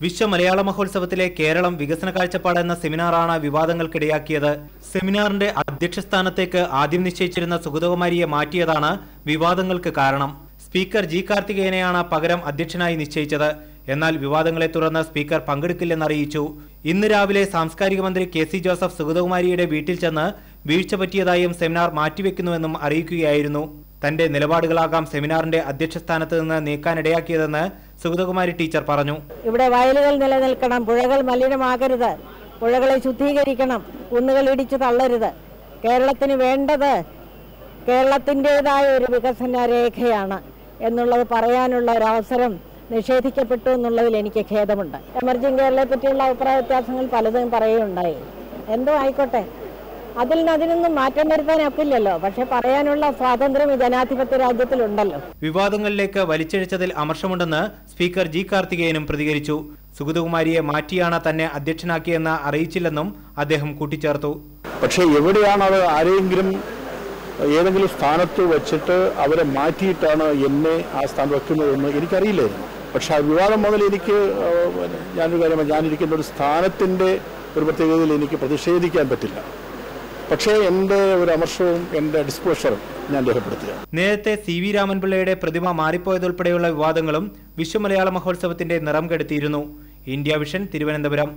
വിശ്വ മലയാള മഹോത്സവത്തിലെ കേരളം വികസന കാഴ്ചപ്പാട് എന്ന സെമിനാറാണ് വിവാദങ്ങൾക്കിടയാക്കിയത്. സെമിനാറിന്റെ അധ്യക്ഷ സ്ഥാനത്തേക്ക് ആദ്യം നിശ്ചയിച്ചിരുന്ന സുഗതകുമാരിയെ മാറ്റിയതാണ് വിവാദങ്ങൾക്ക് കാരണം. സ്പീക്കർ ജി കാർത്തികേയനെയാണ് പകരം അധ്യക്ഷനായി നിശ്ചയിച്ചത്. എന്നാൽ വിവാദങ്ങളെ തുടർന്ന് സ്പീക്കർ പങ്കെടുക്കില്ലെന്നറിയിച്ചു. ഇന്ന് രാവിലെ സാംസ്കാരിക മന്ത്രി കെ.സി. ജോസഫ് സുഗതകുമാരിയുടെ വീട്ടിൽ ചെന്ന് വീഴ്ച പറ്റിയതായും സെമിനാർ മാറ്റിവെക്കുന്നുവെന്നും അറിയിക്കുകയായിരുന്നു. തന്റെ നിലപാടുകളാകാം സെമിനാറിന്റെ അധ്യക്ഷ സ്ഥാനത്ത് നിന്ന് നീക്കാനിടയാക്കിയതെന്ന് സുഗതകുമാരി ടീച്ചർ പറഞ്ഞു. ഇവിടെ വയലുകൾ നിലനിൽക്കണം, പുഴകൾ മലിനമാകരുത്, പുഴകളെ ശുദ്ധീകരിക്കണം, കുന്നുകൾ ഇടിച്ചു തള്ളരുത്. കേരളത്തിന് വേണ്ടത് കേരളത്തിൻ്റെതായ ഒരു വികസന രേഖയാണ് എന്നുള്ളത് പറയാനുള്ള ഒരവസരം നിഷേധിക്കപ്പെട്ടു എന്നുള്ളതിൽ എനിക്ക് ഖേദമുണ്ട്. എമർജിംഗ് കേരളയെ പറ്റിയുള്ള അഭിപ്രായ വ്യത്യാസങ്ങൾ പലതും പറയുകയുണ്ടായി. എന്തോ ആയിക്കോട്ടെ, അതിനൊന്നും മാറ്റം വരുത്താനൊക്കില്ലല്ലോ. പക്ഷെ പറയാനുള്ള സ്വാതന്ത്ര്യം ജനാധിപത്യ രാജ്യത്തിലുണ്ടല്ലോ. വിവാദങ്ങളിലേക്ക് വലിച്ചിഴച്ചതിൽ അമർഷമുണ്ടെന്ന് സ്പീക്കർ ജി കാർത്തികേയനും പ്രതികരിച്ചു. സുഗതകുമാരിയെ മാറ്റിയാണ് തന്നെ അധ്യക്ഷനാക്കിയെന്ന് അറിയിച്ചില്ലെന്നും അദ്ദേഹം കൂട്ടിച്ചേർത്തു. പക്ഷേ എവിടെയാണ് അത് ആരെങ്കിലും ഏതെങ്കിലും സ്ഥാനത്ത് വെച്ചിട്ട് അവരെ മാറ്റിയിട്ടാണ് എന്നെ ആ സ്ഥാനം വെക്കുന്നതെന്ന് എനിക്കറിയില്ലായിരുന്നു. പക്ഷെ ആ വിവാദം മുതൽ എനിക്ക് ഞാനൊരു കാര്യം, ഞാനിരിക്കുന്ന ഒരു സ്ഥാനത്തിൻ്റെ ഒരു പ്രത്യേകതയിൽ എനിക്ക് പ്രതിഷേധിക്കാൻ പറ്റില്ല. പക്ഷേ എൻ്റെ ഒരു അമർഷവും എൻ്റെ ഡിസ്പ്ലഷറും ഞാൻ രേഖപ്പെടുത്തുക. നേരത്തെ CV രാമൻപിള്ളയുടെ പ്രതിമ മാറിപ്പോയതുൾപ്പെടെയുള്ള വിവാദങ്ങളും വിശ്വ മലയാള മഹോത്സവത്തിന്റെ നിറം കെടുത്തിയിരുന്നു. India vision, Thiruvananthapuram.